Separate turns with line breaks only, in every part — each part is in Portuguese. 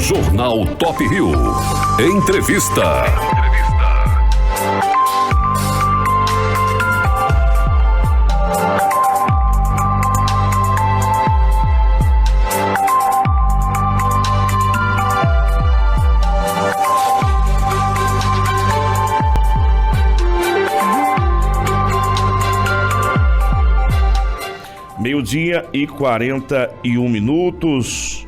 Jornal Top Rio. Entrevista.
Meio-dia e 41 minutos.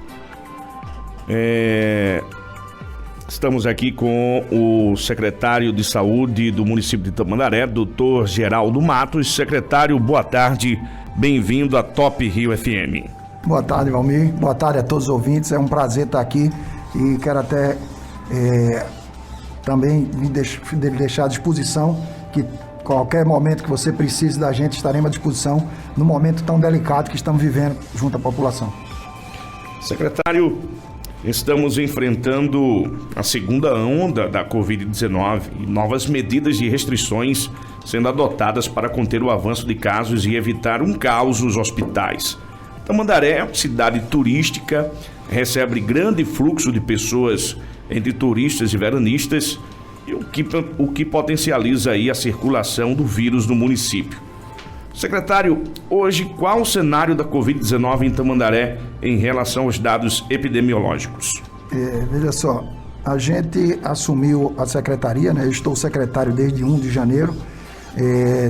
Estamos aqui com o secretário de Saúde do município de Tamandaré, Dr. Geraldo Matos. Secretário, boa tarde, bem-vindo à Top Rio FM.
Boa tarde, Valmir. Boa tarde a todos os ouvintes. É um prazer estar aqui e quero até também deixar à disposição que qualquer momento que você precise da gente, estaremos à disposição no momento tão delicado que estamos vivendo junto à população.
Secretário, estamos enfrentando a segunda onda da Covid-19 e novas medidas de restrições sendo adotadas para conter o avanço de casos e evitar um caos nos hospitais. Tamandaré, cidade turística, recebe grande fluxo de pessoas entre turistas e veranistas, o que potencializa aí a circulação do vírus no município. Secretário, hoje qual o cenário da Covid-19 em Tamandaré em relação aos dados epidemiológicos?
Veja só, a gente assumiu a secretaria, né? Eu estou secretário desde 1 de janeiro.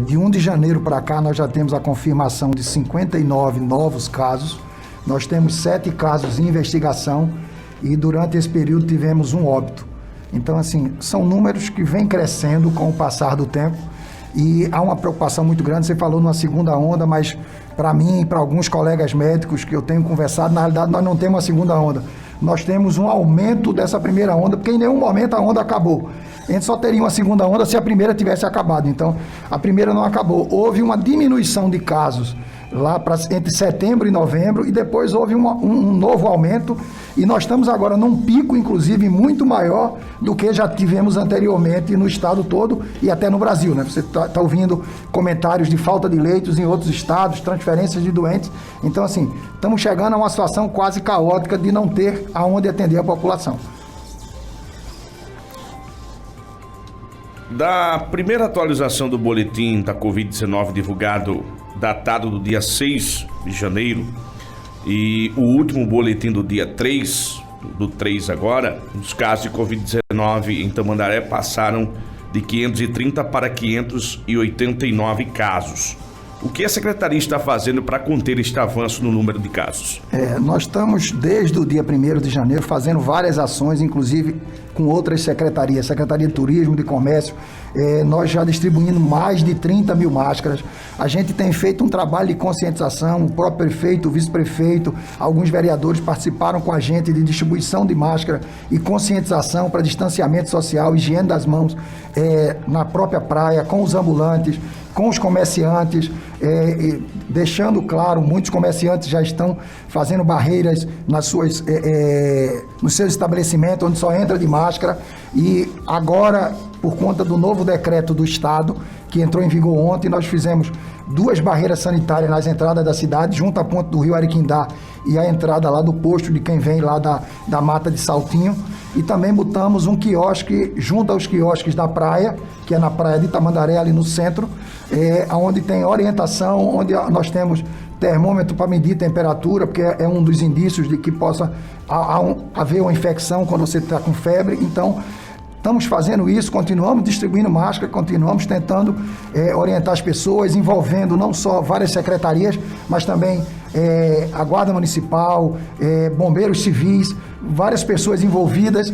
De 1 de janeiro para cá nós já temos a confirmação de 59 novos casos. Nós temos 7 casos em investigação e durante esse período tivemos um óbito. Então, assim, são números que vêm crescendo com o passar do tempo e há uma preocupação muito grande. Você falou numa segunda onda, mas para mim e para alguns colegas médicos que eu tenho conversado, na realidade nós não temos uma segunda onda. Nós temos um aumento dessa primeira onda, porque em nenhum momento a onda acabou. A gente só teria uma segunda onda se a primeira tivesse acabado. Então, a primeira não acabou. Houve uma diminuição de casos lá entre setembro e novembro e depois houve um novo aumento e nós estamos agora num pico, inclusive, muito maior do que já tivemos anteriormente no estado todo e até no Brasil, né? Você está ouvindo comentários de falta de leitos em outros estados, transferências de doentes. Então, assim, estamos chegando a uma situação quase caótica de não ter aonde atender a população.
Da primeira atualização do boletim da Covid-19 divulgado, datado do dia 6 de janeiro, e o último boletim do dia 3, do 3 agora, os casos de Covid-19 em Tamandaré passaram de 530 para 589 casos. O que a Secretaria está fazendo para conter este avanço no número de casos?
Nós estamos, desde o dia 1º de janeiro, fazendo várias ações, inclusive com outras secretarias, Secretaria de Turismo, de Comércio, nós já distribuindo mais de 30 mil máscaras. A gente tem feito um trabalho de conscientização, o próprio prefeito, o vice-prefeito, alguns vereadores participaram com a gente de distribuição de máscara e conscientização para distanciamento social, higiene das mãos, na própria praia, com os ambulantes, com os comerciantes, deixando claro, muitos comerciantes já estão fazendo barreiras nos seus estabelecimentos, onde só entra de máscara, e agora, por conta do novo decreto do Estado, que entrou em vigor ontem, nós fizemos 2 barreiras sanitárias nas entradas da cidade, junto à ponte do Rio Ariquindá e a entrada lá do posto de quem vem lá da Mata de Saltinho, e também botamos um quiosque junto aos quiosques da praia, que é na praia de Tamandaré, ali no centro, onde tem orientação, onde nós temos termômetro para medir temperatura, porque é um dos indícios de que possa haver uma infecção quando você está com febre. Então, estamos fazendo isso, continuamos distribuindo máscara, continuamos tentando orientar as pessoas, envolvendo não só várias secretarias, mas também a Guarda Municipal, bombeiros civis, várias pessoas envolvidas.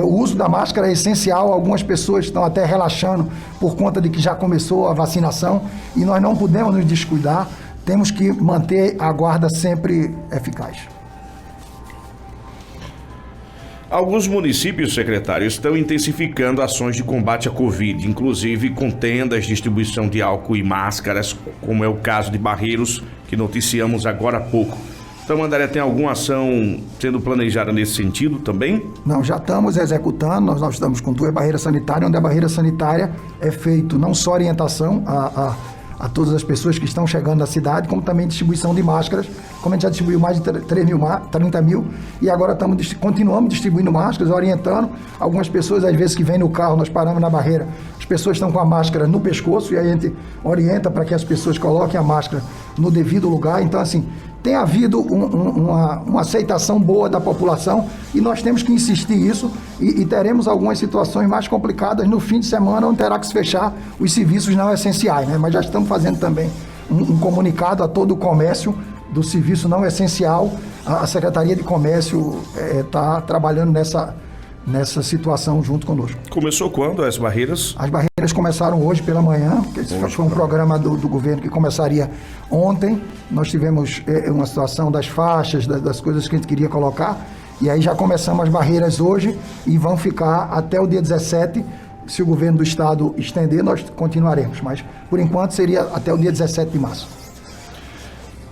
O uso da máscara é essencial, algumas pessoas estão até relaxando por conta de que já começou a vacinação e nós não podemos nos descuidar, temos que manter a guarda sempre eficaz.
Alguns municípios, secretário, estão intensificando ações de combate à Covid, inclusive com tendas, distribuição de álcool e máscaras, como é o caso de Barreiros, que noticiamos agora há pouco. Tamandaré tem alguma ação sendo planejada nesse sentido também?
Não, já estamos executando, nós estamos com 2 barreiras sanitárias, onde a barreira sanitária é feito não só orientação a todas as pessoas que estão chegando na cidade, como também distribuição de máscaras, como a gente já distribuiu mais de 30 mil, e agora continuamos distribuindo máscaras, orientando algumas pessoas, às vezes que vêm no carro, nós paramos na barreira, as pessoas estão com a máscara no pescoço, e aí a gente orienta para que as pessoas coloquem a máscara no devido lugar. Então, assim, tem havido uma aceitação boa da população, e nós temos que insistir nisso, e teremos algumas situações mais complicadas no fim de semana, onde terá que se fechar os serviços não essenciais, né? Mas já estamos fazendo também um comunicado a todo o comércio do serviço não essencial. A Secretaria de Comércio está trabalhando nessa situação junto conosco.
Começou quando as barreiras?
As barreiras começaram hoje pela manhã, porque esse foi um programa do governo que começaria ontem. Nós tivemos uma situação das faixas, das coisas que a gente queria colocar, e aí já começamos as barreiras hoje e vão ficar até o dia 17. Se o governo do estado estender, nós continuaremos, mas por enquanto seria até o dia 17 de março.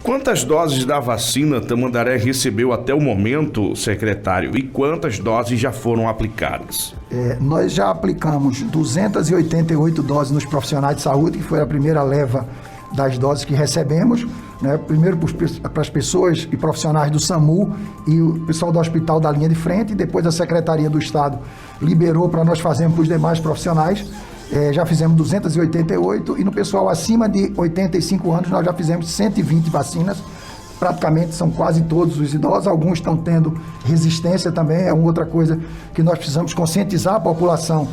Quantas doses da vacina Tamandaré recebeu até o momento, secretário, e quantas doses já foram aplicadas?
Nós já aplicamos 288 doses nos profissionais de saúde, que foi a primeira leva das doses que recebemos, né? Primeiro para as pessoas e profissionais do SAMU e o pessoal do hospital da linha de frente, e depois a Secretaria do Estado liberou para nós fazermos para os demais profissionais. Já fizemos 288, e no pessoal acima de 85 anos nós já fizemos 120 vacinas. Praticamente são quase todos os idosos, alguns estão tendo resistência também, é uma outra coisa que nós precisamos conscientizar a população.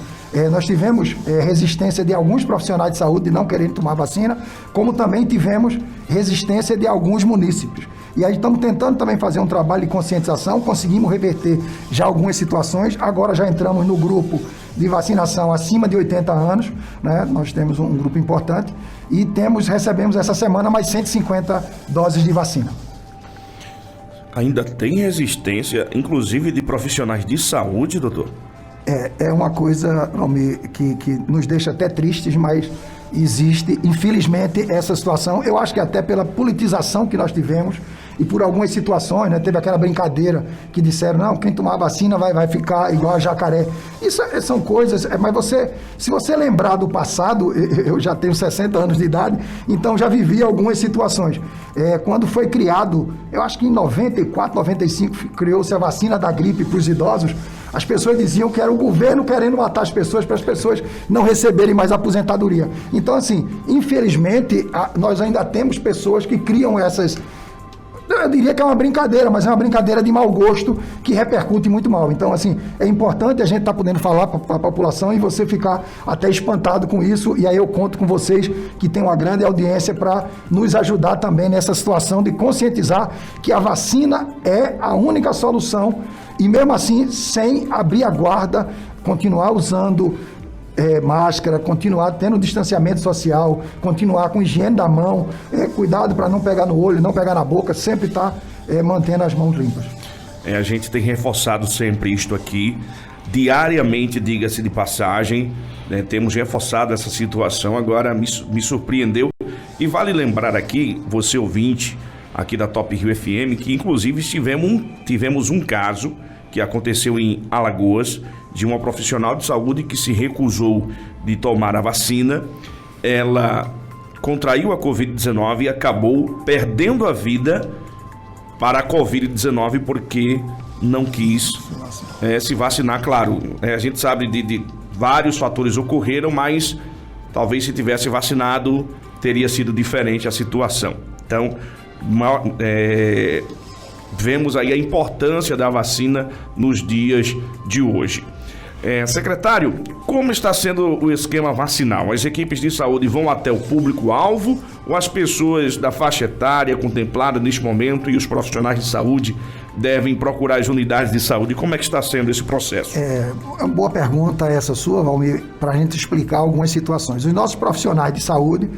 Nós tivemos resistência de alguns profissionais de saúde de não quererem tomar vacina, como também tivemos resistência de alguns munícipes. E aí estamos tentando também fazer um trabalho de conscientização, conseguimos reverter já algumas situações, agora já entramos no grupo de vacinação acima de 80 anos, né? Nós temos um grupo importante e recebemos essa semana mais 150 doses de vacina.
Ainda tem resistência, inclusive de profissionais de saúde, doutor?
É uma coisa, Almir, que nos deixa até tristes, mas existe, infelizmente, essa situação. Eu acho que até pela politização que nós tivemos e por algumas situações, né? Teve aquela brincadeira que disseram, não, quem tomar vacina vai ficar igual a jacaré. Isso são coisas, mas se você lembrar do passado, eu já tenho 60 anos de idade, então já vivi algumas situações. Quando foi criado, eu acho que em 94, 95, criou-se a vacina da gripe para os idosos, as pessoas diziam que era o governo querendo matar as pessoas para as pessoas não receberem mais aposentadoria. Então, assim, infelizmente, nós ainda temos pessoas que criam essas... Eu diria que é uma brincadeira, mas é uma brincadeira de mau gosto que repercute muito mal. Então, assim, é importante a gente estar podendo falar para a população e você ficar até espantado com isso. E aí eu conto com vocês que tem uma grande audiência para nos ajudar também nessa situação de conscientizar que a vacina é a única solução. E mesmo assim, sem abrir a guarda, continuar usando máscara, continuar tendo distanciamento social, continuar com higiene da mão, cuidado para não pegar no olho, não pegar na boca, sempre estar mantendo as mãos limpas.
A gente tem reforçado sempre isto aqui, diariamente, diga-se de passagem, né? Temos reforçado essa situação. Agora me surpreendeu, e vale lembrar aqui, você ouvinte aqui da Top Rio FM, que inclusive tivemos um caso que aconteceu em Alagoas, de uma profissional de saúde que se recusou de tomar a vacina. Ela contraiu a Covid-19 e acabou perdendo a vida para a Covid-19 porque não quis se vacinar. Claro, a gente sabe de vários fatores ocorreram, mas talvez se tivesse vacinado teria sido diferente a situação. Então, vemos aí a importância da vacina nos dias de hoje. Secretário, como está sendo o esquema vacinal? As equipes de saúde vão até o público-alvo ou as pessoas da faixa etária contemplada neste momento e os profissionais de saúde devem procurar as unidades de saúde? Como é que está sendo esse processo?
É uma boa pergunta essa sua, Valmir, para a gente explicar algumas situações. Os nossos profissionais de saúde,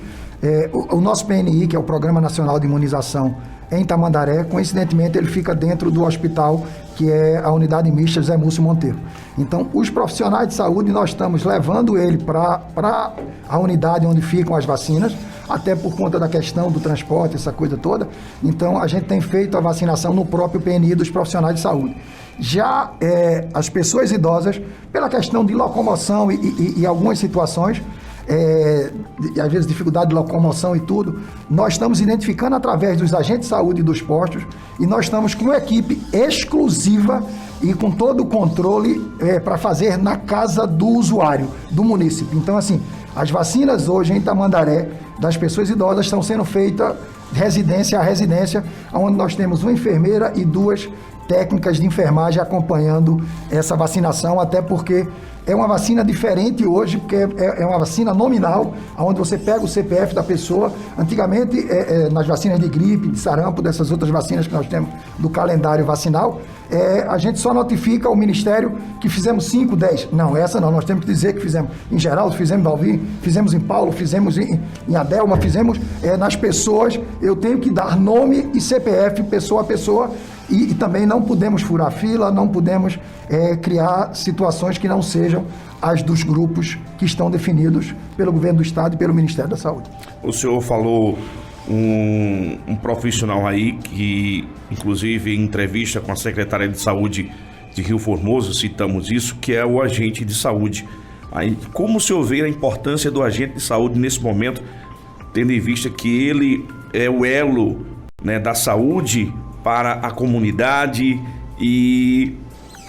o nosso PNI, que é o Programa Nacional de Imunização em Tamandaré, coincidentemente ele fica dentro do hospital que é a unidade mista José Múcio Monteiro. Então, os profissionais de saúde, nós estamos levando ele para a unidade onde ficam as vacinas, até por conta da questão do transporte, essa coisa toda. Então, a gente tem feito a vacinação no próprio PNI dos profissionais de saúde. Já as pessoas idosas, pela questão de locomoção e algumas situações, às vezes dificuldade de locomoção e tudo, nós estamos identificando através dos agentes de saúde e dos postos, e nós estamos com uma equipe exclusiva e com todo o controle para fazer na casa do usuário, do município. Então, assim, as vacinas hoje em Tamandaré, das pessoas idosas, estão sendo feitas residência a residência, onde nós temos uma enfermeira e 2 técnicas de enfermagem acompanhando essa vacinação, até porque é uma vacina diferente hoje, porque é uma vacina nominal, onde você pega o CPF da pessoa. Antigamente, nas vacinas de gripe, de sarampo, dessas outras vacinas que nós temos do calendário vacinal, a gente só notifica o Ministério que fizemos 5, 10. Não, essa não, nós temos que dizer que fizemos em Geraldo, fizemos em Balvim, fizemos em Paulo, fizemos em Adelma, fizemos nas pessoas. Eu tenho que dar nome e CPF, pessoa a pessoa, e também não podemos furar fila, não podemos criar situações que não sejam as dos grupos que estão definidos pelo governo do Estado e pelo Ministério da Saúde.
O senhor falou um profissional aí que, inclusive, em entrevista com a secretária de Saúde de Rio Formoso, citamos isso, que é o agente de saúde. Aí, como o senhor vê a importância do agente de saúde nesse momento, tendo em vista que ele é o elo, né, da saúde para a comunidade, e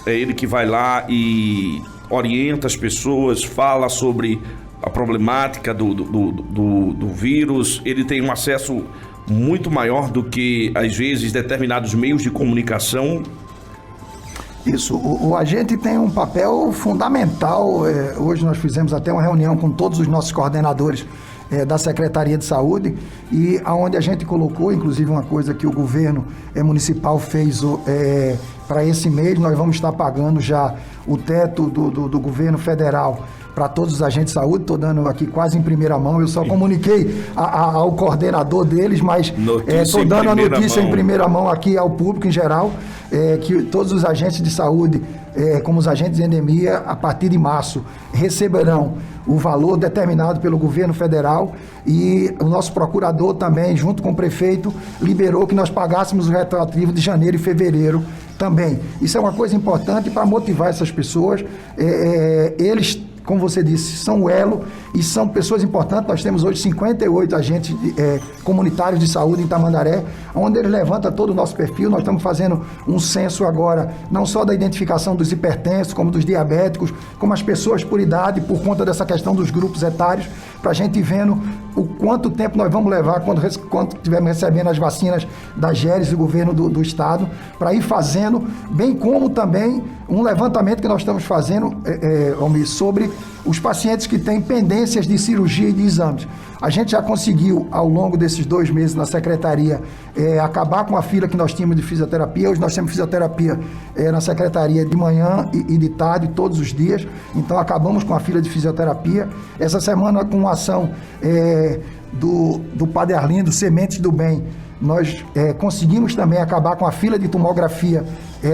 é ele que vai lá e orienta as pessoas, fala sobre a problemática do vírus. Ele tem um acesso muito maior do que, às vezes, determinados meios de comunicação.
Isso, o agente tem um papel fundamental. Hoje nós fizemos até uma reunião com todos os nossos coordenadores da Secretaria de Saúde, e aonde a gente colocou, inclusive, uma coisa que o governo municipal fez para esse mês. Nós vamos estar pagando já o teto do governo federal para todos os agentes de saúde. Estou dando aqui quase em primeira mão, eu só comuniquei ao coordenador deles, mas estou dando a notícia em primeira mão aqui ao público em geral, que todos os agentes de saúde, como os agentes de endemia, a partir de março, receberão o valor determinado pelo governo federal, e o nosso procurador também, junto com o prefeito, liberou que nós pagássemos o retroativo de janeiro e fevereiro também. Isso é uma coisa importante para motivar essas pessoas. Eles, como você disse, são o elo e são pessoas importantes. Nós temos hoje 58 agentes comunitários de saúde em Tamandaré, onde eles levantam todo o nosso perfil. Nós estamos fazendo um censo agora, não só da identificação dos hipertensos, como dos diabéticos, como as pessoas por idade, por conta dessa questão dos grupos etários, para a gente ir vendo o quanto tempo nós vamos levar quando estivermos recebendo as vacinas da GERES e do governo do Estado, para ir fazendo, bem como também um levantamento que nós estamos fazendo, Almir, sobre os pacientes que têm pendências de cirurgia e de exames. A gente já conseguiu, ao longo desses 2 meses na Secretaria, acabar com a fila que nós tínhamos de fisioterapia. Hoje nós temos fisioterapia na Secretaria de manhã e de tarde, todos os dias. Então, acabamos com a fila de fisioterapia. Essa semana, com a ação do Padre Arlindo, Sementes do Bem, nós conseguimos também acabar com a fila de tomografia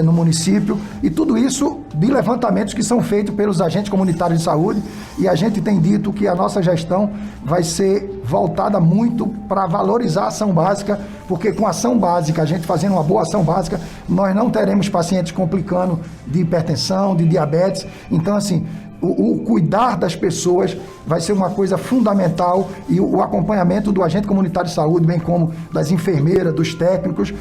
no município, e tudo isso de levantamentos que são feitos pelos agentes comunitários de saúde. E a gente tem dito que a nossa gestão vai ser voltada muito para valorizar a ação básica, porque com a ação básica, a gente fazendo uma boa ação básica, nós não teremos pacientes complicando de hipertensão, de diabetes. Então, assim, o cuidar das pessoas vai ser uma coisa fundamental, e o acompanhamento do agente comunitário de saúde, bem como das enfermeiras, dos técnicos,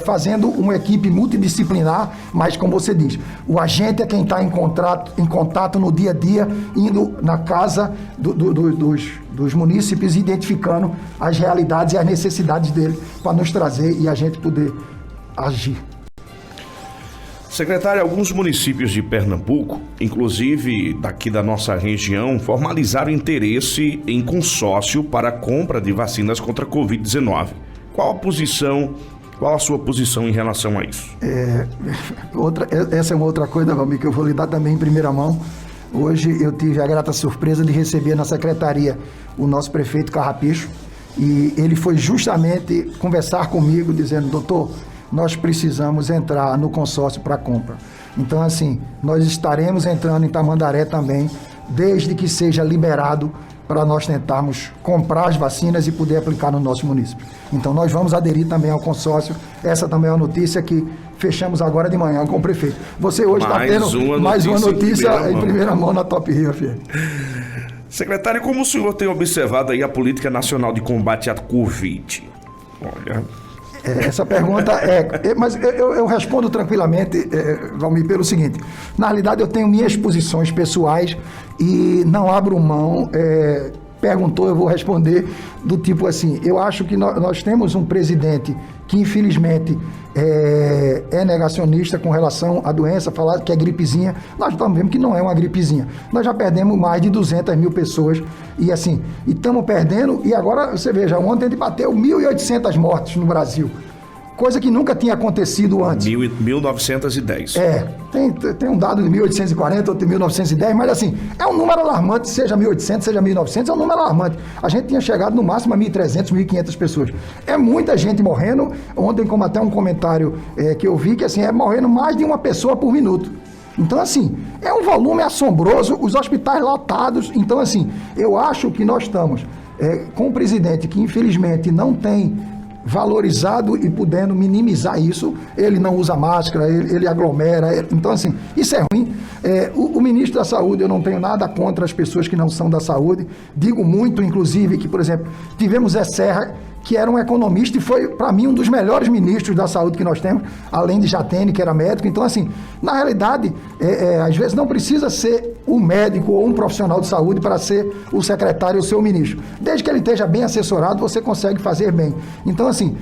fazendo uma equipe multidisciplinar. Mas, como você diz, o agente é quem está em contato no dia a dia, indo na casa dos munícipes, identificando as realidades e as necessidades dele para nos trazer e a gente poder agir.
Secretário, alguns municípios de Pernambuco, inclusive daqui da nossa região, formalizaram interesse em consórcio para a compra de vacinas contra a Covid-19. Qual a sua posição em relação a isso?
Essa é uma outra coisa, Valmir, que eu vou lhe dar também em primeira mão. Hoje eu tive a grata surpresa de receber na secretaria o nosso prefeito Carrapicho, e ele foi justamente conversar comigo, dizendo: doutor, nós precisamos entrar no consórcio para compra. Então, assim, nós estaremos entrando em Tamandaré também, desde que seja liberado, para nós tentarmos comprar as vacinas e poder aplicar no nosso município. Então, nós vamos aderir também ao consórcio. Essa também é uma notícia que fechamos agora de manhã com o prefeito. Você hoje está tendo mais uma notícia em primeira mão na Top Rio, filho.
Secretário, como o senhor tem observado aí a política nacional de combate à Covid? Olha...
Essa pergunta mas eu respondo tranquilamente, Valmir, pelo seguinte: na realidade eu tenho minhas posições pessoais e não abro mão. Perguntou, eu vou responder do tipo assim: eu acho que nós temos um presidente que infelizmente é negacionista com relação à doença, falar que é gripezinha. Nós estamos vendo que não é uma gripezinha. Nós já perdemos mais de 200 mil pessoas e assim, estamos perdendo. E agora você veja, ontem a gente bateu 1.800 mortes no Brasil, coisa que nunca tinha acontecido antes.
1910.
Tem um dado de 1840, outro de 1910, mas assim, é um número alarmante, seja 1800, seja 1900, é um número alarmante. A gente tinha chegado no máximo a 1.300, 1.500 pessoas. É muita gente morrendo. Ontem, como até um comentário que eu vi, que assim, é morrendo mais de uma pessoa por minuto. Então, assim, é um volume assombroso, os hospitais lotados. Então, assim, eu acho que nós estamos com um presidente que, infelizmente, não tem valorizado e podendo minimizar isso. Ele não usa máscara, ele aglomera, então assim, isso é ruim. O ministro da Saúde, eu não tenho nada contra as pessoas que não são da saúde, digo muito, inclusive, que, por exemplo, tivemos Zé Serra, que era um economista e foi, para mim, um dos melhores ministros da saúde que nós temos, além de Jatene, que era médico. Então, assim, na realidade, às vezes não precisa ser um médico ou um profissional de saúde para ser o secretário ou seu ministro. Desde que ele esteja bem assessorado, você consegue fazer bem. Então, assim,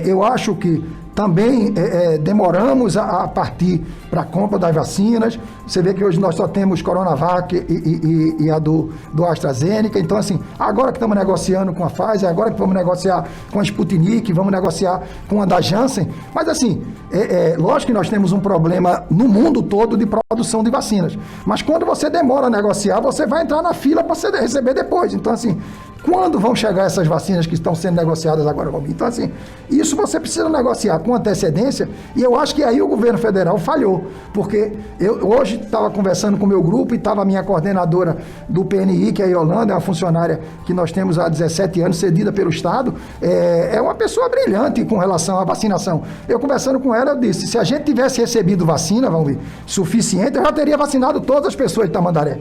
eu acho que também demoramos a partir para a compra das vacinas. Você vê que hoje nós só temos Coronavac e a do AstraZeneca. Então, assim, agora que estamos negociando com a Pfizer, agora que vamos negociar com a Sputnik, vamos negociar com a da Janssen. Mas, assim, lógico que nós temos um problema no mundo todo de produção de vacinas. Mas quando você demora a negociar, você vai entrar na fila para você receber depois. Então, assim, quando vão chegar essas vacinas que estão sendo negociadas agora, Valmir? Então, assim, isso você precisa negociar com antecedência, e eu acho que aí o governo federal falhou, porque eu hoje estava conversando com o meu grupo e estava a minha coordenadora do PNI, que é a Yolanda, é uma funcionária que nós temos há 17 anos, cedida pelo Estado, é uma pessoa brilhante com relação à vacinação. Eu conversando com ela, eu disse, se a gente tivesse recebido vacina, Valmir, suficiente, eu já teria vacinado todas as pessoas de Tamandaré,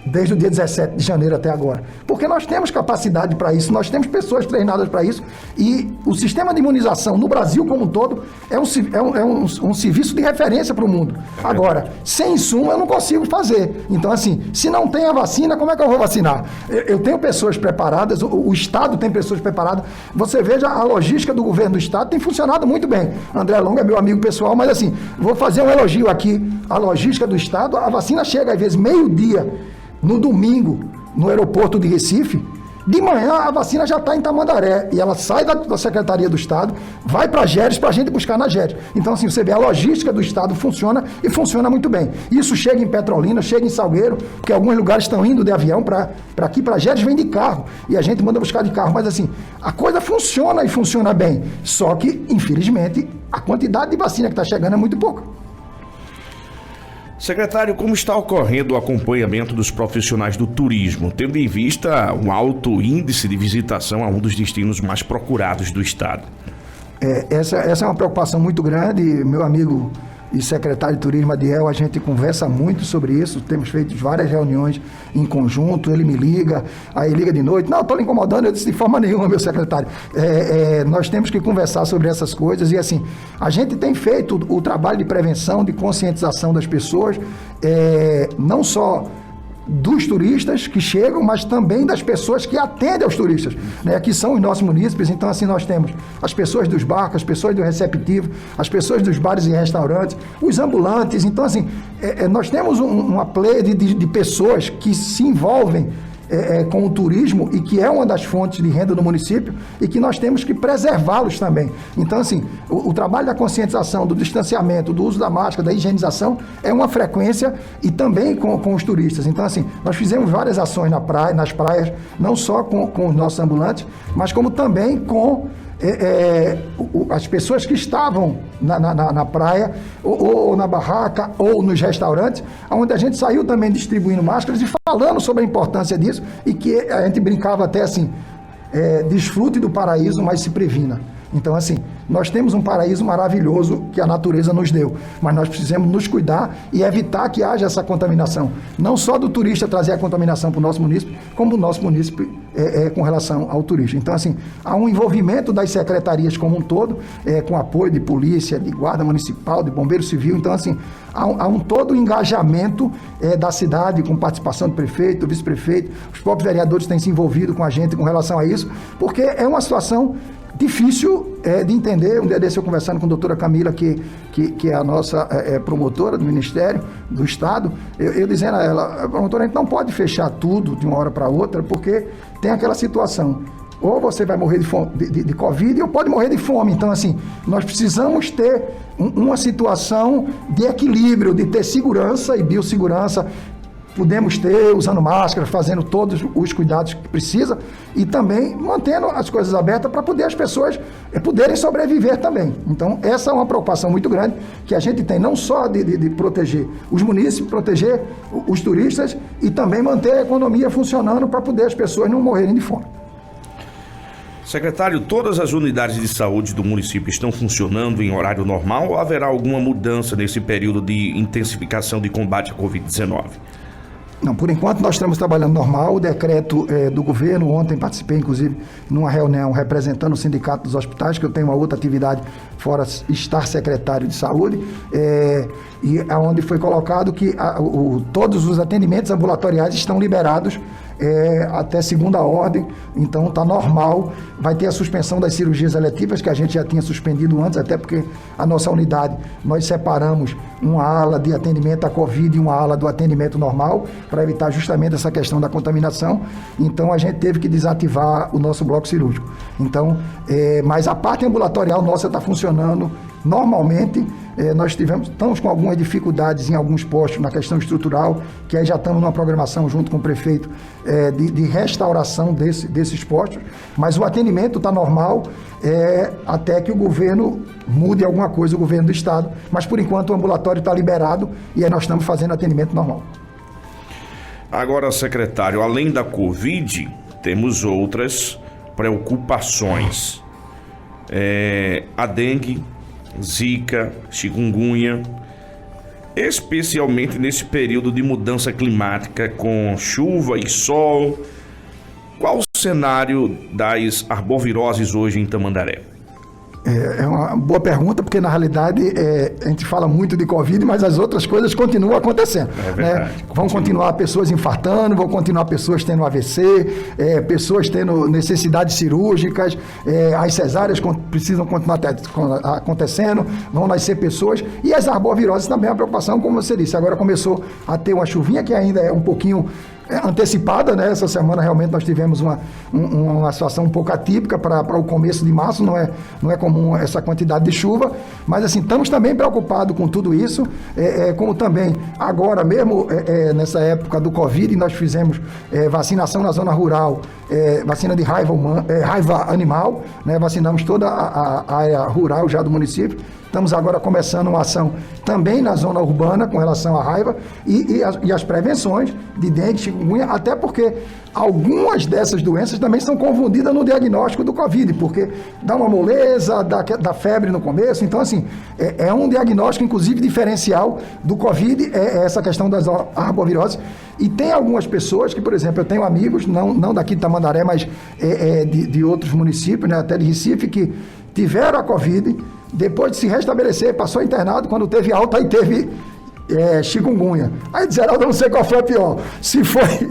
desde o dia 17 de janeiro até agora. Porque nós temos capacidade para isso, nós temos pessoas treinadas para isso, e o sistema de imunização no Brasil como um todo é um serviço de referência para o mundo. Agora, sem insumo eu não consigo fazer. Então, assim, se não tem a vacina, como é que eu vou vacinar? Eu tenho pessoas preparadas, o Estado tem pessoas preparadas. Você veja, a logística do governo do Estado tem funcionado muito bem. André Longo é meu amigo pessoal, mas assim, vou fazer um elogio aqui. A logística do Estado, a vacina chega às vezes meio-dia, no domingo, no aeroporto de Recife. De manhã a vacina já está em Tamandaré e ela sai da Secretaria do Estado, vai para a GERES para a gente buscar na GERES. Então, assim, você vê, a logística do Estado funciona e funciona muito bem. Isso chega em Petrolina, chega em Salgueiro, porque alguns lugares estão indo de avião para aqui, para a GERES vem de carro e a gente manda buscar de carro. Mas, assim, a coisa funciona e funciona bem. Só que, infelizmente, a quantidade de vacina que está chegando é muito pouca.
Secretário, como está ocorrendo o acompanhamento dos profissionais do turismo, tendo em vista um alto índice de visitação a um dos destinos mais procurados do Estado?
Essa é uma preocupação muito grande, meu amigo e secretário de Turismo, Adiel, a gente conversa muito sobre isso, temos feito várias reuniões em conjunto, ele me liga, aí liga de noite, não, estou lhe incomodando, eu disse de forma nenhuma, meu secretário, nós temos que conversar sobre essas coisas, e assim, a gente tem feito o trabalho de prevenção, de conscientização das pessoas, não só dos turistas que chegam, mas também das pessoas que atendem aos turistas, né, que são os nossos munícipes. Então, assim, nós temos as pessoas dos barcos, as pessoas do receptivo, as pessoas dos bares e restaurantes, os ambulantes. Então, assim, nós temos uma pleia de pessoas que se envolvem com o turismo e que é uma das fontes de renda do município e que nós temos que preservá-los também. Então, assim, o trabalho da conscientização, do distanciamento, do uso da máscara, da higienização é uma frequência e também com os turistas. Então, assim, nós fizemos várias ações nas praias, não só com os nossos ambulantes, mas como também com as pessoas que estavam na praia, ou na barraca, ou nos restaurantes, onde a gente saiu também distribuindo máscaras e falando sobre a importância disso, e que a gente brincava até assim, desfrute do paraíso, mas se previna. Então, assim, nós temos um paraíso maravilhoso que a natureza nos deu, mas nós precisamos nos cuidar e evitar que haja essa contaminação. Não só do turista trazer a contaminação para o nosso município, como do nosso município com relação ao turista. Então, assim, há um envolvimento das secretarias como um todo, com apoio de polícia, de guarda municipal, de bombeiro civil. Então, assim, há um todo engajamento da cidade, com participação do prefeito, do vice-prefeito. Os próprios vereadores têm se envolvido com a gente com relação a isso, porque é uma situação difícil de entender. Um dia desse eu conversando com a doutora Camila, que é a nossa promotora do Ministério, do Estado, eu dizendo a ela, promotora, a gente não pode fechar tudo de uma hora para outra, porque tem aquela situação, ou você vai morrer de Covid, ou pode morrer de fome. Então, assim, nós precisamos ter uma situação de equilíbrio, de ter segurança e biossegurança. Podemos ter, usando máscara, fazendo todos os cuidados que precisa e também mantendo as coisas abertas para poder as pessoas poderem sobreviver também. Então, essa é uma preocupação muito grande que a gente tem, não só de proteger os munícipes, proteger os turistas e também manter a economia funcionando para poder as pessoas não morrerem de fome.
Secretário, todas as unidades de saúde do município estão funcionando em horário normal ou haverá alguma mudança nesse período de intensificação de combate à Covid-19?
Não, por enquanto nós estamos trabalhando normal. O decreto do governo, ontem participei inclusive numa reunião representando o Sindicato dos Hospitais, que eu tenho uma outra atividade fora estar secretário de saúde, e onde foi colocado que todos os atendimentos ambulatoriais estão liberados até segunda ordem, então está normal. Vai ter a suspensão das cirurgias eletivas, que a gente já tinha suspendido antes, até porque a nossa unidade, nós separamos uma ala de atendimento à Covid e uma ala do atendimento normal, para evitar justamente essa questão da contaminação. Então a gente teve que desativar o nosso bloco cirúrgico. Então, mas a parte ambulatorial nossa está funcionando normalmente. Nós estamos com algumas dificuldades em alguns postos na questão estrutural, que aí já estamos numa programação junto com o prefeito de restauração desses postos, mas o atendimento está normal até que o governo mude alguma coisa, o governo do estado, mas por enquanto o ambulatório está liberado e aí nós estamos fazendo atendimento normal.
Agora, secretário, além da Covid, temos outras preocupações. A dengue, zika, chikungunya, especialmente nesse período de mudança climática com chuva e sol. Qual o cenário das arboviroses hoje em Tamandaré?
É uma boa pergunta, porque na realidade a gente fala muito de Covid, mas as outras coisas continuam acontecendo. Vão continuar pessoas infartando, vão continuar pessoas tendo AVC, pessoas tendo necessidades cirúrgicas, as cesáreas precisam continuar acontecendo, vão nascer pessoas, e as arboviroses também é uma preocupação, como você disse. Agora começou a ter uma chuvinha que ainda é um pouquinho antecipada, né? Essa semana realmente nós tivemos uma situação um pouco atípica para o começo de março, não é comum essa quantidade de chuva, mas assim, estamos também preocupados com tudo isso, como também agora mesmo, nessa época do Covid, nós fizemos vacinação na zona rural, vacina de raiva animal, né? Vacinamos toda a área rural já do município. Estamos agora começando uma ação também na zona urbana com relação à raiva e as prevenções de dengue, chikungunya, até porque algumas dessas doenças também são confundidas no diagnóstico do Covid, porque dá uma moleza, dá febre no começo. Então, assim, é um diagnóstico, inclusive, diferencial do Covid, essa questão das arboviroses. E tem algumas pessoas que, por exemplo, eu tenho amigos, não daqui de Tamandaré, mas de outros municípios, né, até de Recife, que tiveram a Covid, depois de se restabelecer, passou internado, quando teve alta, aí teve chikungunya. Aí disseram, eu não sei qual foi a pior, se foi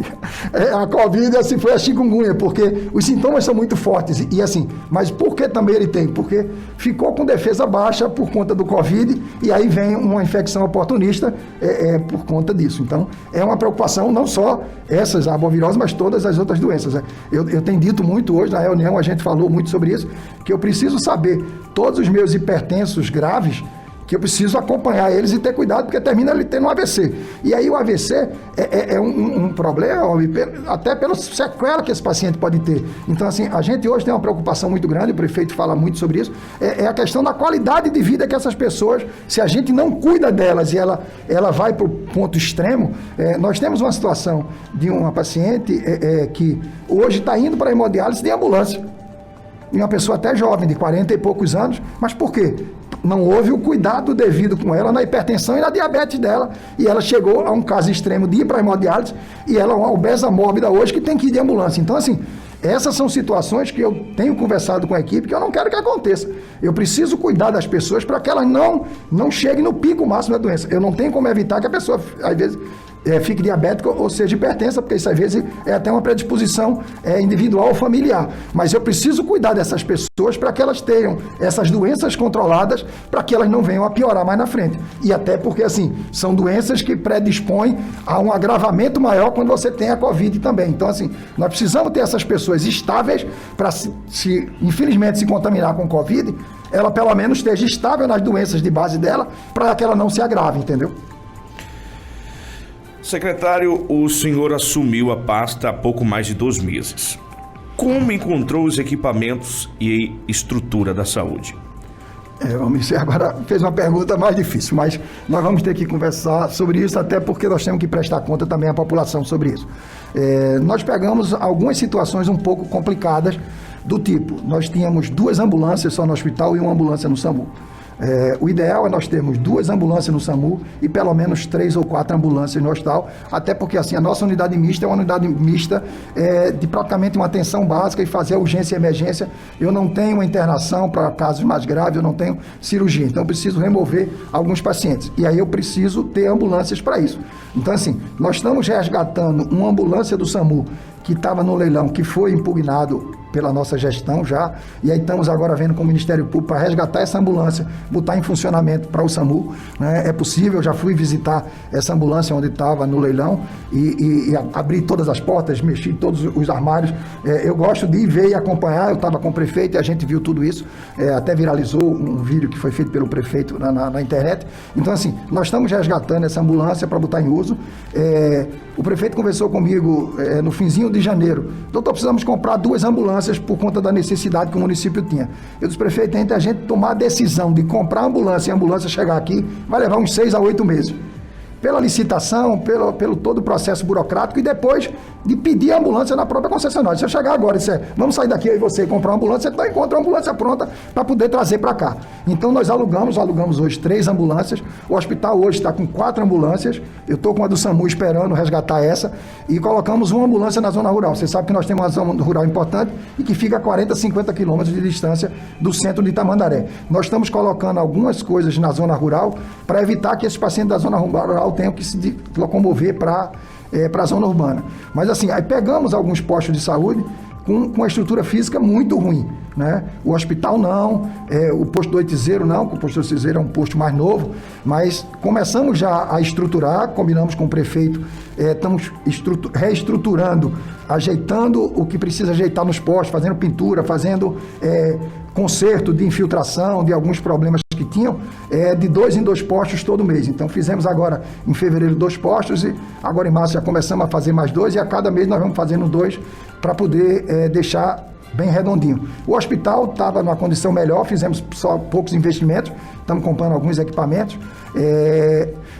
a Covid ou se foi a chikungunya, porque os sintomas são muito fortes, e assim, mas por que também ele tem? Porque ficou com defesa baixa por conta do Covid, e aí vem uma infecção oportunista por conta disso. Então, é uma preocupação, não só essas arboviroses, mas todas as outras doenças. Eu tenho dito muito hoje, na reunião a gente falou muito sobre isso, que eu preciso saber todos os meus hipertensos graves, que eu preciso acompanhar eles e ter cuidado, porque termina ele tendo um AVC. E aí o AVC é um problema, até pela sequela que esse paciente pode ter. Então, assim, a gente hoje tem uma preocupação muito grande, o prefeito fala muito sobre isso, é a questão da qualidade de vida que essas pessoas, se a gente não cuida delas e ela vai para o ponto extremo, nós temos uma situação de uma paciente que hoje está indo para a hemodiálise de ambulância. e uma pessoa até jovem, de 40 e poucos anos, mas por quê? Não houve o cuidado devido com ela na hipertensão e na diabetes dela, e ela chegou a um caso extremo de ir para a hemodiálise, e ela é uma obesa mórbida hoje que tem que ir de ambulância. Então, assim, essas são situações que eu tenho conversado com a equipe que eu não quero que aconteça. Eu preciso cuidar das pessoas para que elas não cheguem no pico máximo da doença. Eu não tenho como evitar que a pessoa, às vezes, fique diabética ou seja hipertensa, porque isso às vezes é até uma predisposição individual ou familiar. Mas eu preciso cuidar dessas pessoas para que elas tenham essas doenças controladas, para que elas não venham a piorar mais na frente. E até porque, assim, são doenças que predispõem a um agravamento maior quando você tem a Covid também. Então, assim, nós precisamos ter essas pessoas estáveis para, se infelizmente se contaminar com Covid, ela pelo menos esteja estável nas doenças de base dela, para que ela não se agrave, entendeu?
Secretário, o senhor assumiu a pasta há pouco mais de 2 meses. Como encontrou os equipamentos e estrutura da saúde?
Você agora fez uma pergunta mais difícil, mas nós vamos ter que conversar sobre isso, até porque nós temos que prestar conta também à população sobre isso. Nós pegamos algumas situações um pouco complicadas, do tipo, nós tínhamos 2 ambulâncias só no hospital e 1 ambulância no SAMU. O ideal é nós termos 2 ambulâncias no SAMU e pelo menos 3 ou 4 ambulâncias no hospital, até porque assim, a nossa unidade mista é uma unidade mista de praticamente uma atenção básica e fazer a urgência e emergência. Eu não tenho uma internação para casos mais graves, eu não tenho cirurgia, então eu preciso remover alguns pacientes. E aí eu preciso ter ambulâncias para isso. Então assim, nós estamos resgatando uma ambulância do SAMU que estava no leilão, que foi impugnado pela nossa gestão já, e aí estamos agora vendo com o Ministério Público para resgatar essa ambulância, botar em funcionamento para o SAMU, né? É possível, eu já fui visitar essa ambulância onde estava no leilão e abri todas as portas, mexi todos os armários. Eu gosto de ir ver e acompanhar, eu estava com o prefeito e a gente viu tudo isso, até viralizou um vídeo que foi feito pelo prefeito na internet. Então assim, nós estamos resgatando essa ambulância para botar em uso. O prefeito conversou comigo no finzinho de janeiro. Doutor, precisamos comprar 2 ambulâncias por conta da necessidade que o município tinha. Eu disse, prefeito, entre a gente tomar a decisão de comprar ambulância e a ambulância chegar aqui, vai levar uns 6 a 8 meses. Pela licitação, pelo todo o processo burocrático e depois de pedir a ambulância na própria concessionária. Se eu chegar agora e disser, vamos sair daqui e você comprar uma ambulância, você encontra a ambulância pronta para poder trazer para cá. Então nós alugamos hoje 3 ambulâncias, o hospital hoje está com 4 ambulâncias, eu estou com a do SAMU esperando resgatar essa, e colocamos uma ambulância na zona rural. Você sabe que nós temos uma zona rural importante e que fica a 40, 50 quilômetros de distância do centro de Tamandaré. Nós estamos colocando algumas coisas na zona rural para evitar que esses pacientes da zona rural tenham que se locomover para a zona urbana. Mas assim, aí pegamos alguns postos de saúde com uma estrutura física muito ruim, né? O hospital não, o posto do Oitizeiro não, o posto do Oitizeiro é um posto mais novo, mas começamos já a estruturar, combinamos com o prefeito, estamos reestruturando, ajeitando o que precisa ajeitar nos postos, fazendo pintura, fazendo conserto de infiltração, de alguns problemas que tinham, de 2 em 2 postos todo mês. Então fizemos agora em fevereiro 2 postos e agora em março já começamos a fazer mais 2 e a cada mês nós vamos fazendo 2 para poder deixar bem redondinho. O hospital estava numa condição melhor, fizemos só poucos investimentos, estamos comprando alguns equipamentos,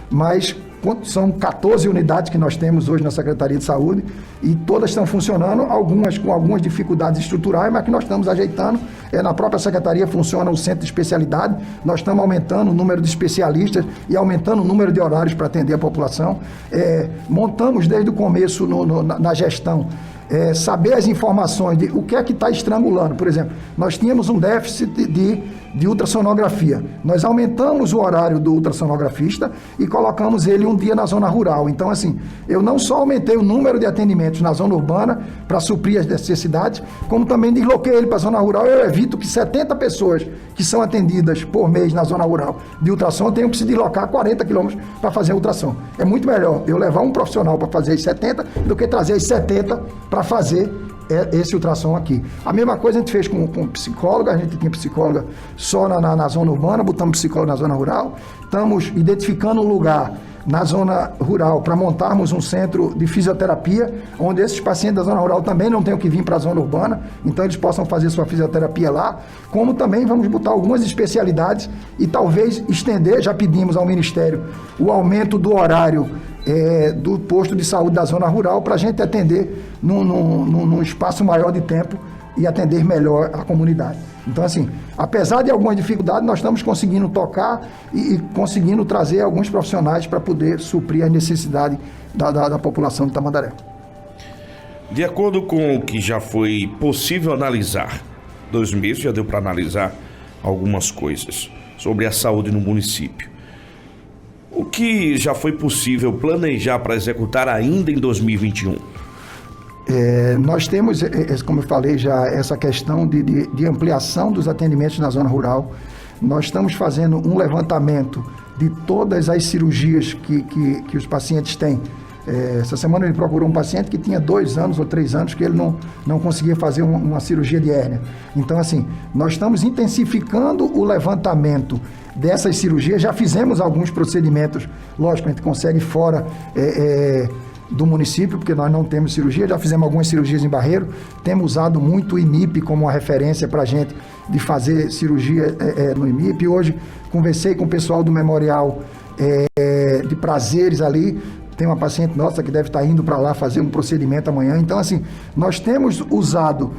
mas são 14 unidades que nós temos hoje na Secretaria de Saúde e todas estão funcionando, algumas com algumas dificuldades estruturais, mas que nós estamos ajeitando. Na própria Secretaria funciona o centro de especialidade, nós estamos aumentando o número de especialistas e aumentando o número de horários para atender a população. Montamos desde o começo na gestão, saber as informações de o que é que está estrangulando. Por exemplo, nós tínhamos um déficit de ultrassonografia. Nós aumentamos o horário do ultrassonografista e colocamos ele um dia na zona rural. Então, assim, eu não só aumentei o número de atendimentos na zona urbana para suprir as necessidades, como também desloquei ele para a zona rural. Eu evito que 70 pessoas que são atendidas por mês na zona rural de ultrassom tenham que se deslocar 40 quilômetros para fazer ultrassom. É muito melhor eu levar um profissional para fazer as 70 do que trazer as 70 para fazer esse ultrassom aqui. A mesma coisa a gente fez com psicóloga, a gente tinha psicóloga só na zona urbana, botamos psicóloga na zona rural, estamos identificando um lugar na zona rural para montarmos um centro de fisioterapia, onde esses pacientes da zona rural também não tenham que vir para a zona urbana, então eles possam fazer sua fisioterapia lá, como também vamos botar algumas especialidades e talvez estender, já pedimos ao Ministério, o aumento do horário do posto de saúde da zona rural para a gente atender num espaço maior de tempo e atender melhor a comunidade. Então, assim, apesar de algumas dificuldades, nós estamos conseguindo tocar e conseguindo trazer alguns profissionais para poder suprir a necessidade da população de Tamandaré.
De acordo com o que já foi possível analisar, 2 meses já deu para analisar algumas coisas sobre a saúde no município. O que já foi possível planejar para executar ainda em 2021?
Nós temos, como eu falei já, essa questão de ampliação dos atendimentos na zona rural. Nós estamos fazendo um levantamento de todas as cirurgias que os pacientes têm. Essa semana ele procurou um paciente que tinha 2 anos ou 3 anos que ele não conseguia fazer uma cirurgia de hérnia. Então, assim, nós estamos intensificando o levantamento dessas cirurgias. Já fizemos alguns procedimentos, lógico, a gente consegue fora do município, porque nós não temos cirurgia, já fizemos algumas cirurgias em Barreiro, temos usado muito o IMIP como uma referência para a gente de fazer cirurgia no IMIP. Hoje conversei com o pessoal do Memorial de Prazeres ali, tem uma paciente nossa que deve estar indo para lá fazer um procedimento amanhã. Então, assim, nós temos usado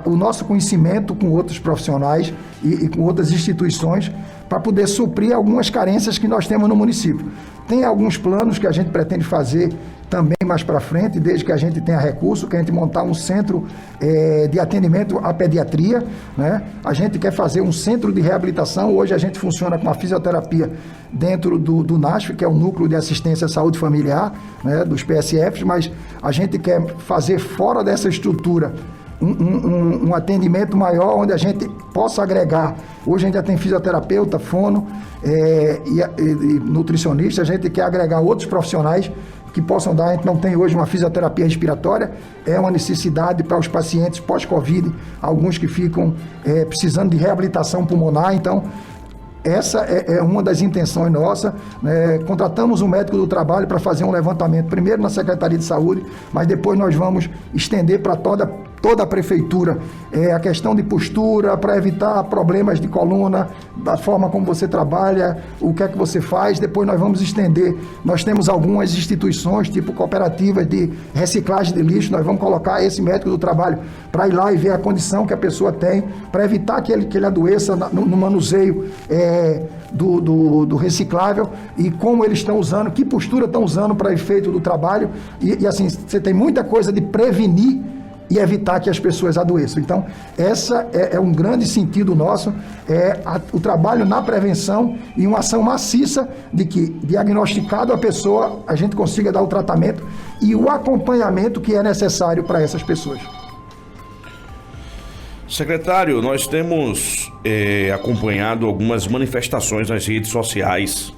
o nosso conhecimento com outros profissionais e com outras instituições para poder suprir algumas carências que nós temos no município. Tem alguns planos que a gente pretende fazer também mais para frente, desde que a gente tenha recurso, que a gente montar um centro de atendimento à pediatria, né? A gente quer fazer um centro de reabilitação. Hoje a gente funciona com a fisioterapia dentro do NASF, que é o Núcleo de Assistência à Saúde Familiar, né, dos PSFs, mas a gente quer fazer fora dessa estrutura um atendimento maior, onde a gente possa agregar. Hoje a gente já tem fisioterapeuta, fono e nutricionista. A gente quer agregar outros profissionais que possam dar. A gente não tem hoje uma fisioterapia respiratória, é uma necessidade para os pacientes pós-Covid, alguns que ficam precisando de reabilitação pulmonar. Então, essa é uma das intenções nossas, né? Contratamos um médico do trabalho para fazer um levantamento, primeiro na Secretaria de Saúde, mas depois nós vamos estender para toda a prefeitura a questão de postura, para evitar problemas de coluna, da forma como você trabalha, o que é que você faz. Depois nós vamos estender. Nós temos algumas instituições, tipo cooperativas de reciclagem de lixo, nós vamos colocar esse médico do trabalho para ir lá e ver a condição que a pessoa tem, para evitar que ele adoeça no manuseio do reciclável, e como eles estão usando, que postura estão usando para efeito do trabalho, e assim, você tem muita coisa de prevenir e evitar que as pessoas adoeçam. Então, essa é um grande sentido nosso, o trabalho na prevenção e uma ação maciça de que, diagnosticado a pessoa, a gente consiga dar o tratamento e o acompanhamento que é necessário para essas pessoas.
Secretário, nós temos acompanhado algumas manifestações nas redes sociais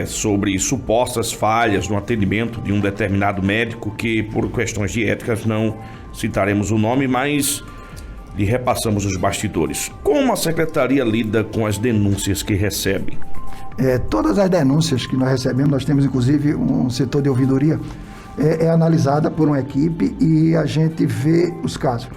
sobre supostas falhas no atendimento de um determinado médico, que por questões de éticas não citaremos o nome, mas lhe repassamos os bastidores. Como a Secretaria lida com as denúncias que recebe?
Todas as denúncias que nós recebemos, nós temos inclusive um setor de ouvidoria, é analisada por uma equipe e a gente vê os casos.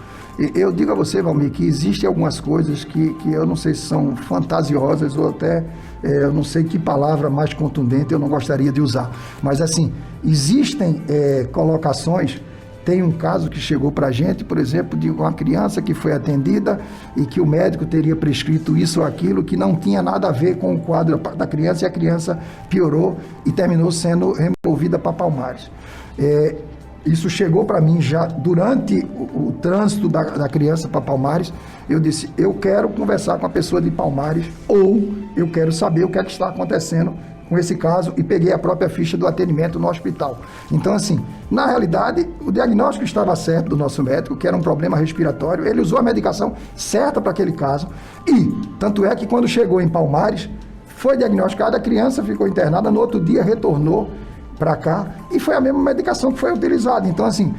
Eu digo a você, Valmir, que existem algumas coisas que eu não sei se são fantasiosas ou até eu não sei que palavra mais contundente eu não gostaria de usar. Mas assim, existem colocações. Tem um caso que chegou para a gente, por exemplo, de uma criança que foi atendida e que o médico teria prescrito isso ou aquilo que não tinha nada a ver com o quadro da criança, e a criança piorou e terminou sendo removida para Palmares. Isso chegou para mim já durante o trânsito da criança para Palmares. Eu disse, eu quero conversar com a pessoa de Palmares, ou eu quero saber o que é que está acontecendo com esse caso, e peguei a própria ficha do atendimento no hospital. Então, assim, na realidade, o diagnóstico estava certo do nosso médico, que era um problema respiratório. Ele usou a medicação certa para aquele caso, e tanto é que quando chegou em Palmares, foi diagnosticada, a criança ficou internada, no outro dia retornou para cá, e foi a mesma medicação que foi utilizada. Então, assim,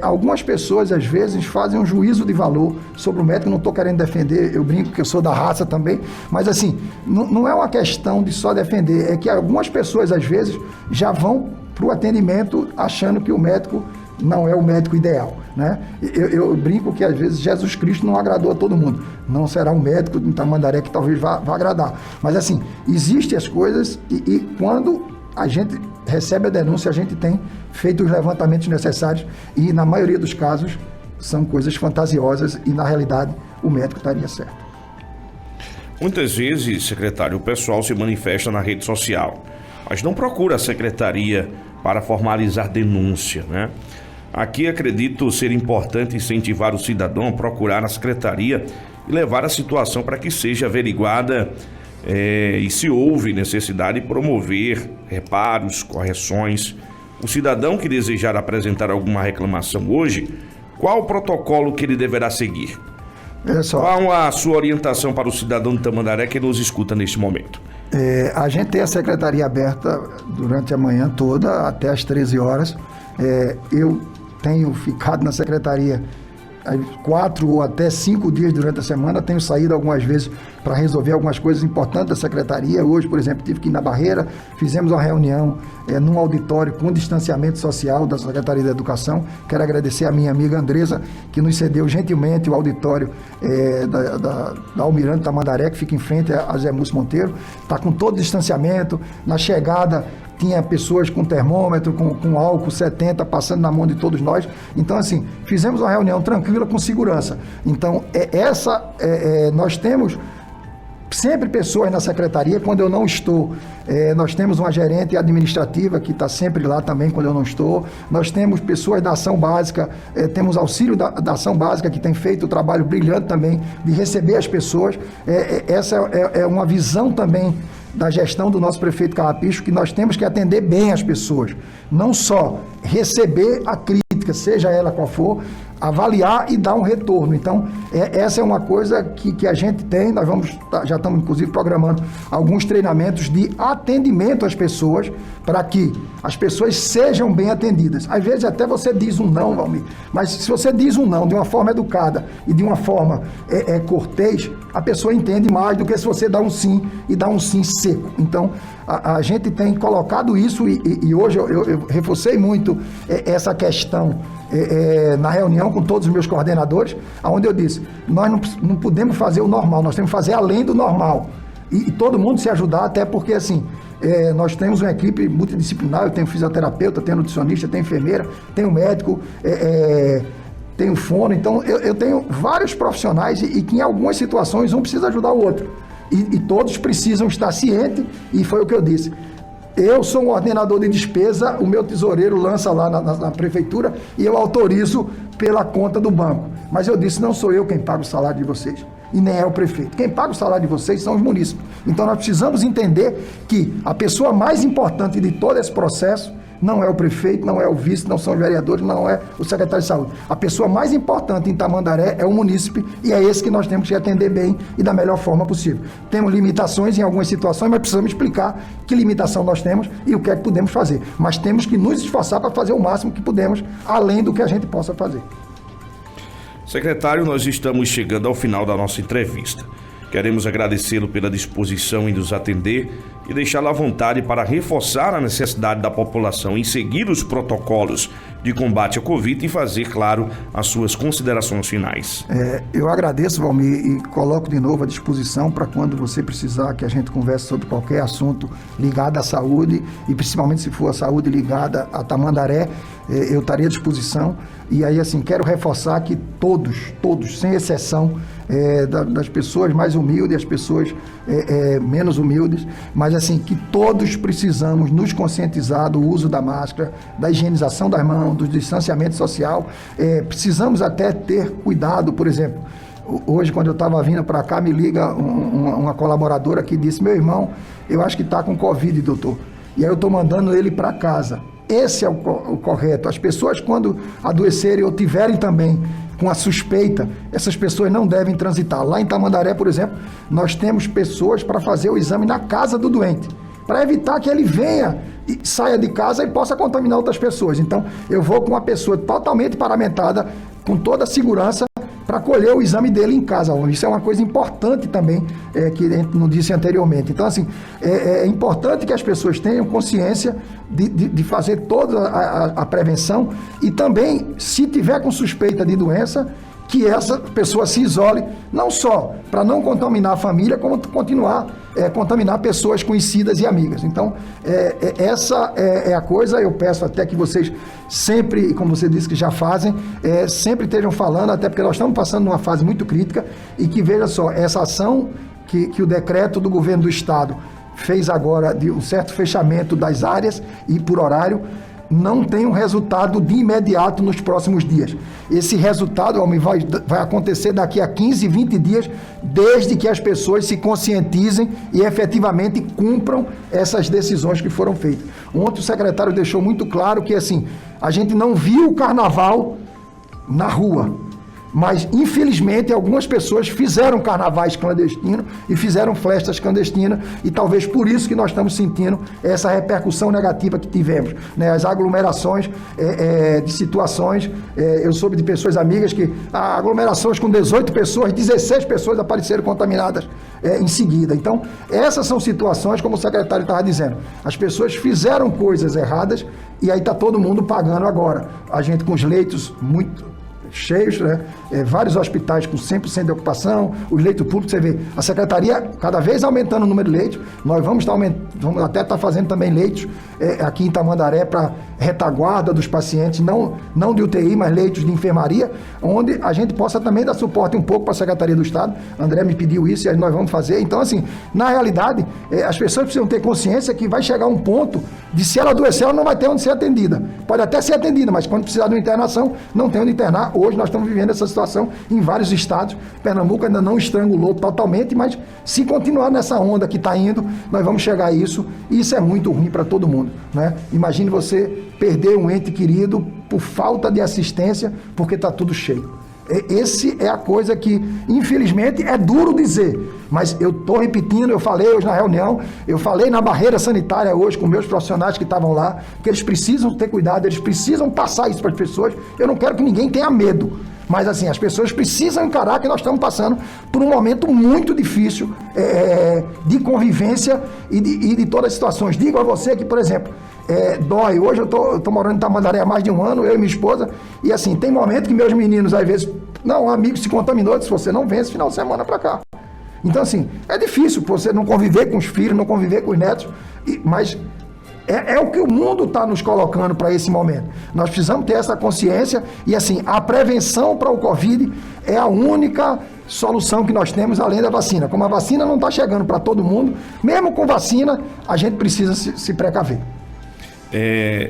algumas pessoas, às vezes, fazem um juízo de valor sobre o médico. Não estou querendo defender, eu brinco que eu sou da raça também, mas, assim, não é uma questão de só defender, é que algumas pessoas, às vezes, já vão para o atendimento achando que o médico não é o médico ideal, né? Eu brinco que, às vezes, Jesus Cristo não agradou a todo mundo. Não será um médico de Tamandaré que talvez vá agradar. Mas, assim, existem as coisas e quando a gente recebe a denúncia, a gente tem feito os levantamentos necessários e, na maioria dos casos, são coisas fantasiosas e, na realidade, o médico estaria certo.
Muitas vezes, secretário, o pessoal se manifesta na rede social, mas não procura a secretaria para formalizar denúncia, né? Aqui acredito ser importante incentivar o cidadão a procurar a secretaria e levar a situação para que seja averiguada e, se houve necessidade, promover reparos, correções. O cidadão que desejar apresentar alguma reclamação hoje, qual o protocolo que ele deverá seguir? Qual a sua orientação para o cidadão de Tamandaré que nos escuta neste momento?
A gente tem a secretaria aberta durante a manhã toda, até às 13 horas. Eu tenho ficado na secretaria 4 ou até 5 dias durante a semana, tenho saído algumas vezes para resolver algumas coisas importantes da secretaria. Hoje, por exemplo, tive que ir na Barreira, fizemos uma reunião num auditório com distanciamento social da Secretaria da Educação. Quero agradecer a minha amiga Andresa, que nos cedeu gentilmente o auditório da Almirante Tamandaré, que fica em frente a Zé Múcio Monteiro. Está com todo distanciamento. Na chegada tinha pessoas com termômetro, com álcool 70 passando na mão de todos nós. Então, assim, fizemos uma reunião tranquila, com segurança. Então, nós temos sempre pessoas na secretaria. Quando eu não estou, nós temos uma gerente administrativa que está sempre lá também quando eu não estou. Nós temos pessoas da ação básica, temos auxílio da ação básica, que tem feito o trabalho brilhante também de receber as pessoas. Essa é uma visão também da gestão do nosso prefeito Carrapicho, que nós temos que atender bem as pessoas, não só receber a crítica, seja ela qual for, avaliar e dar um retorno. Então, essa é uma coisa que a gente tem. Nós já estamos inclusive programando alguns treinamentos de atendimento às pessoas, para que as pessoas sejam bem atendidas. Às vezes até você diz um não, Valmir, mas se você diz um não de uma forma educada e de uma forma cortês, a pessoa entende mais do que se você dá um sim e dá um sim seco. Então, a gente tem colocado isso e hoje eu reforcei muito essa questão na reunião com todos os meus coordenadores, onde eu disse, nós não podemos fazer o normal, nós temos que fazer além do normal. E todo mundo se ajudar, até porque, assim, nós temos uma equipe multidisciplinar. Eu tenho fisioterapeuta, tenho nutricionista, tenho enfermeira, tenho médico, tenho fono. Então, eu tenho vários profissionais e que em algumas situações um precisa ajudar o outro. E todos precisam estar cientes, e foi o que eu disse. Eu sou um ordenador de despesa, o meu tesoureiro lança lá na prefeitura e eu autorizo pela conta do banco. Mas eu disse, não sou eu quem paga o salário de vocês. E nem é o prefeito. Quem paga o salário de vocês são os munícipes. Então nós precisamos entender que a pessoa mais importante de todo esse processo não é o prefeito, não é o vice, não são os vereadores, não é o secretário de saúde. A pessoa mais importante em Tamandaré é o munícipe, e é esse que nós temos que atender bem e da melhor forma possível. Temos limitações em algumas situações, mas precisamos explicar que limitação nós temos e o que é que podemos fazer. Mas temos que nos esforçar para fazer o máximo que podemos, além do que a gente possa fazer.
Secretário, nós estamos chegando ao final da nossa entrevista. Queremos agradecê-lo pela disposição em nos atender e deixá-lo à vontade para reforçar a necessidade da população em seguir os protocolos de combate à Covid e fazer, claro, as suas considerações finais.
Eu agradeço, Valmir, e coloco de novo à disposição para quando você precisar que a gente converse sobre qualquer assunto ligado à saúde, e principalmente se for a saúde ligada a Tamandaré, eu estaria à disposição. E aí, assim, quero reforçar que todos, sem exceção, das pessoas mais humildes, as pessoas menos humildes, mas assim, que todos precisamos nos conscientizar do uso da máscara, da higienização das mãos, do distanciamento social. Precisamos até ter cuidado. Por exemplo, hoje, quando eu estava vindo para cá, me liga uma colaboradora que disse, meu irmão, eu acho que está com Covid, doutor. E aí eu estou mandando ele para casa. Esse é o correto. As pessoas, quando adoecerem ou tiverem também com a suspeita, essas pessoas não devem transitar. Lá em Tamandaré, por exemplo, nós temos pessoas para fazer o exame na casa do doente, para evitar que ele venha e saia de casa e possa contaminar outras pessoas. Então, eu vou com uma pessoa totalmente paramentada, com toda a segurança, para colher o exame dele em casa. Isso é uma coisa importante também, que a gente não disse anteriormente. Então, assim, é importante que as pessoas tenham consciência de fazer toda a prevenção, e também, se tiver com suspeita de doença, que essa pessoa se isole, não só para não contaminar a família, como contaminar pessoas conhecidas e amigas. Então, essa é a coisa. Eu peço até que vocês sempre, como você disse que já fazem, sempre estejam falando, até porque nós estamos passando numa fase muito crítica, e que, veja só, essa ação que o decreto do governo do estado fez agora de um certo fechamento das áreas e por horário, não tem um resultado de imediato nos próximos dias. Esse resultado, homem, vai acontecer daqui a 15, 20 dias, desde que as pessoas se conscientizem e efetivamente cumpram essas decisões que foram feitas. Ontem o secretário deixou muito claro que, assim, a gente não viu o carnaval na rua, mas, infelizmente, algumas pessoas fizeram carnavais clandestinos e fizeram festas clandestinas, e talvez por isso que nós estamos sentindo essa repercussão negativa que tivemos, né? As aglomerações de situações, eu soube de pessoas amigas que aglomerações com 18 pessoas, 16 pessoas apareceram contaminadas em seguida. Então, essas são situações, como o secretário estava dizendo, as pessoas fizeram coisas erradas e aí está todo mundo pagando agora. A gente com os leitos muito cheios, né? Vários hospitais com 100% de ocupação, os leitos públicos, você vê, a secretaria cada vez aumentando o número de leitos. Nós vamos até estar fazendo também leitos aqui em Tamandaré para retaguarda dos pacientes, não de UTI, mas leitos de enfermaria, onde a gente possa também dar suporte um pouco para a Secretaria do Estado. André me pediu isso e nós vamos fazer. Então, assim, na realidade, as pessoas precisam ter consciência que vai chegar um ponto de, se ela adoecer, ela não vai ter onde ser atendida. Pode até ser atendida, mas quando precisar de uma internação, não tem onde internar. Hoje nós estamos vivendo essa situação em vários estados. Pernambuco ainda não estrangulou totalmente, mas se continuar nessa onda que está indo, nós vamos chegar a isso, e isso é muito ruim para todo mundo, né? Imagine você perder um ente querido por falta de assistência, porque está tudo cheio. Esse é a coisa que, infelizmente, é duro dizer, mas eu estou repetindo, eu falei hoje na reunião, eu falei na barreira sanitária hoje com meus profissionais que estavam lá, que eles precisam ter cuidado, eles precisam passar isso para as pessoas. Eu não quero que ninguém tenha medo, mas, assim, as pessoas precisam encarar que nós estamos passando por um momento muito difícil de convivência e de todas as situações. Digo a você que, por exemplo, dói. Hoje eu tô morando em Tamandaré há mais de um ano, eu e minha esposa, e, assim, tem momento que meus meninos, às vezes, um amigo se contaminou, se você não vem esse final de semana para cá. Então, assim, é difícil você não conviver com os filhos, não conviver com os netos, mas é o que o mundo está nos colocando para esse momento. Nós precisamos ter essa consciência e, assim, a prevenção para o Covid é a única solução que nós temos, além da vacina. Como a vacina não está chegando para todo mundo, mesmo com vacina, a gente precisa se precaver.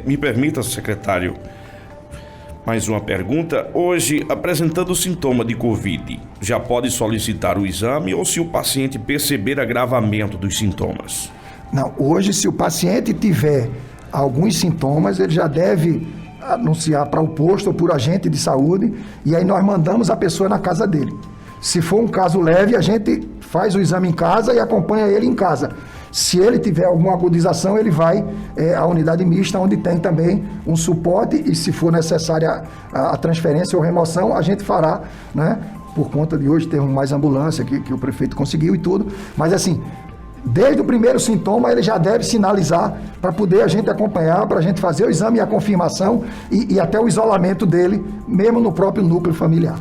Me permita, secretário, mais uma pergunta. Hoje, apresentando sintoma de Covid, já pode solicitar o exame, ou se o paciente perceber agravamento dos sintomas?
Não, hoje, se o paciente tiver alguns sintomas, ele já deve anunciar para o posto ou por agente de saúde, e aí nós mandamos a pessoa na casa dele. Se for um caso leve, a gente faz o exame em casa e acompanha ele em casa. Se ele tiver alguma agudização, ele vai à unidade mista, onde tem também um suporte, e se for necessária a transferência ou remoção, a gente fará, né? Por conta de hoje ter mais ambulância que o prefeito conseguiu e tudo, mas, assim, desde o primeiro sintoma ele já deve sinalizar para poder a gente acompanhar, para a gente fazer o exame e a confirmação e até o isolamento dele, mesmo no próprio núcleo familiar.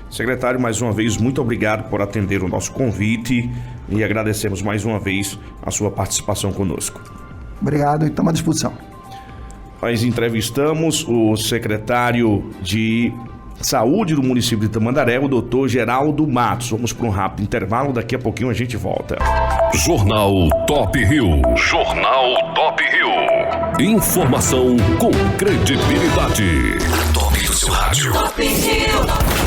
Secretário, mais uma vez, muito obrigado por atender o nosso convite e agradecemos mais uma vez a sua participação conosco.
Obrigado e estamos à disposição.
Nós entrevistamos o secretário de Saúde do município de Tamandaré, o doutor Geraldo Matos. Vamos para um rápido intervalo, daqui a pouquinho a gente volta.
Jornal Top Rio. Jornal Top Rio. Informação com credibilidade. Top do seu rádio. Top Rio.